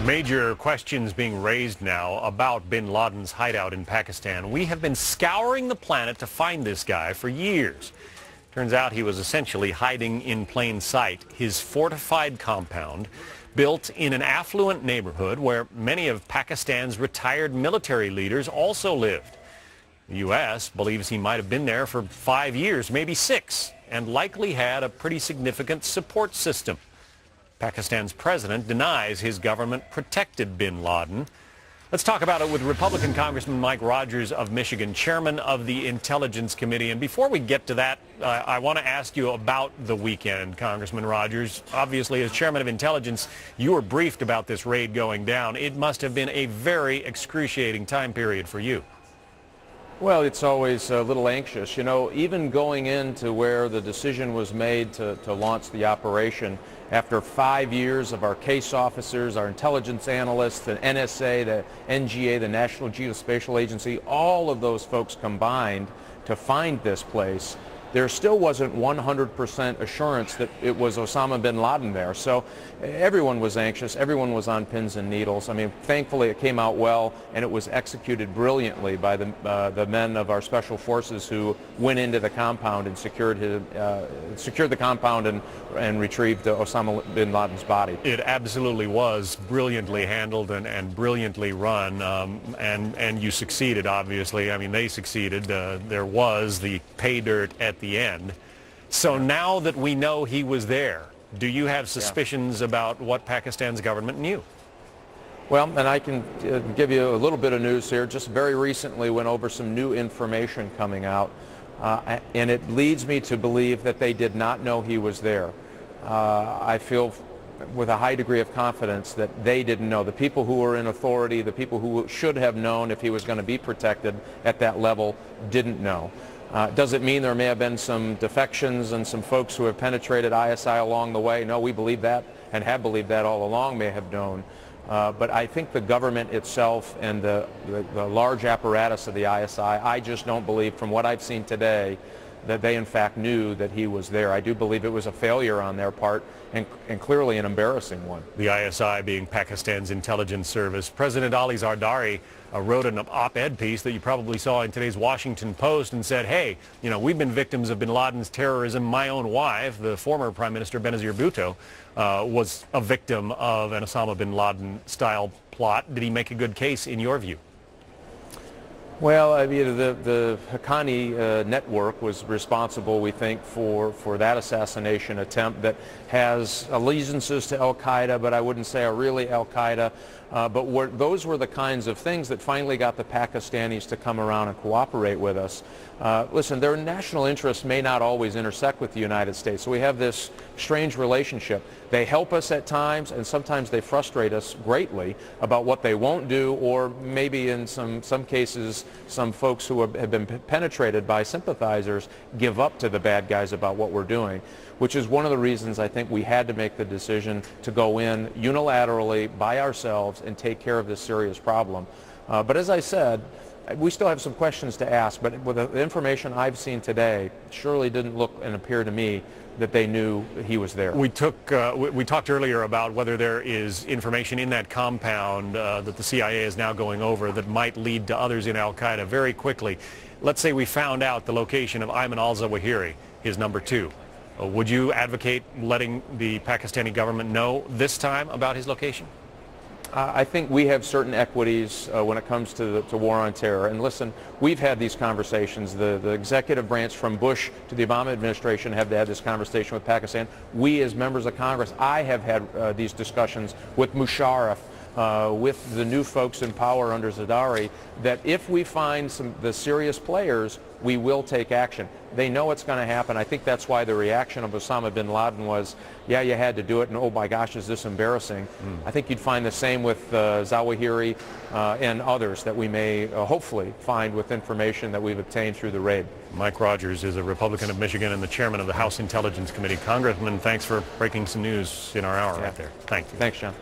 Major questions being raised now about bin Laden's hideout in Pakistan. We have been scouring the planet to find this guy for years. Turns out he was essentially hiding in plain sight. His fortified compound, built in an affluent neighborhood where many of Pakistan's retired military leaders also lived. The U.S. believes he might have been there for 5 years, maybe 6, and likely had a pretty significant support system. Pakistan's president denies his government protected bin Laden. Let's talk about it with Republican Congressman Mike Rogers of Michigan, chairman of the Intelligence Committee. And before we get to that, I want to ask you about the weekend, Congressman Rogers. Obviously, as chairman of Intelligence, you were briefed about this raid going down. It must have been a very excruciating time period for you. Well, it's always a little anxious. You know, even going into where the decision was made to launch the operation, after 5 years of our case officers, our intelligence analysts, the NSA, the NGA, the National Geospatial Agency, all of those folks combined to find this place, there still wasn't 100% assurance that it was Osama bin Laden there. So everyone was anxious. Everyone was on pins and needles. I mean, thankfully it came out well, and it was executed brilliantly by the men of our special forces who went into the compound and secured the compound and retrieved Osama bin Laden's body. It absolutely was brilliantly handled and brilliantly run, and you succeeded, obviously. I mean, they succeeded. There was the pay dirt at the end. So now that we know he was there, do you have suspicions about what Pakistan's government knew? Well, and I can give you a little bit of news here. Just very recently went over some new information coming out, and it leads me to believe that they did not know he was there. I feel with a high degree of confidence that they didn't know. The people who were in authority, the people who should have known if he was going to be protected at that level, didn't know. Does it mean there may have been some defections and some folks who have penetrated ISI along the way? No, we believe that and have believed that all along, may have known. But I think the government itself and the large apparatus of the ISI, I just don't believe, from what I've seen today, that they in fact knew that he was there. I do believe it was a failure on their part, and clearly an embarrassing one. The ISI being Pakistan's intelligence service. President Ali Zardari wrote an op-ed piece that you probably saw in today's Washington Post and said, hey, you know, we've been victims of bin Laden's terrorism. My own wife, the former Prime Minister Benazir Bhutto, was a victim of an Osama bin Laden style plot. Did he make a good case in your view? Well, I mean, the Haqqani network was responsible, we think, for that assassination attempt that has allegiances to al-Qaeda, but I wouldn't say are really al-Qaeda. But those were the kinds of things that finally got the Pakistanis to come around and cooperate with us. Listen, their national interests may not always intersect with the United States, so we have this strange relationship. They help us at times, and sometimes they frustrate us greatly about what they won't do, or maybe in some cases, some folks who have been penetrated by sympathizers give up to the bad guys about what we're doing, which is one of the reasons I think we had to make the decision to go in unilaterally by ourselves and take care of this serious problem. But as I said, we still have some questions to ask, but with the information I've seen today, it surely didn't look and appear to me that they knew he was there. We talked earlier about whether there is information in that compound that the CIA is now going over that might lead to others in al-Qaeda. Very quickly, let's say we found out the location of Ayman al-Zawahiri, his number 2. Would you advocate letting the Pakistani government know this time about his location? I think we have certain equities when it comes to war on terror. And listen, we've had these conversations. The executive branch from Bush to the Obama administration have had this conversation with Pakistan. We as members of Congress, I have had these discussions with Musharraf, with the new folks in power under Zardari, that if we find the serious players, we will take action. They know it's going to happen. I think that's why the reaction of Osama bin Laden was, yeah, you had to do it, and oh my gosh, is this embarrassing. I think you'd find the same with Zawahiri and others that we may hopefully find with information that we've obtained through the raid. Mike Rogers is a Republican of Michigan and the chairman of the House Intelligence Committee. Congressman, thanks for breaking some news in our hour right there. Thank you. Thanks, John.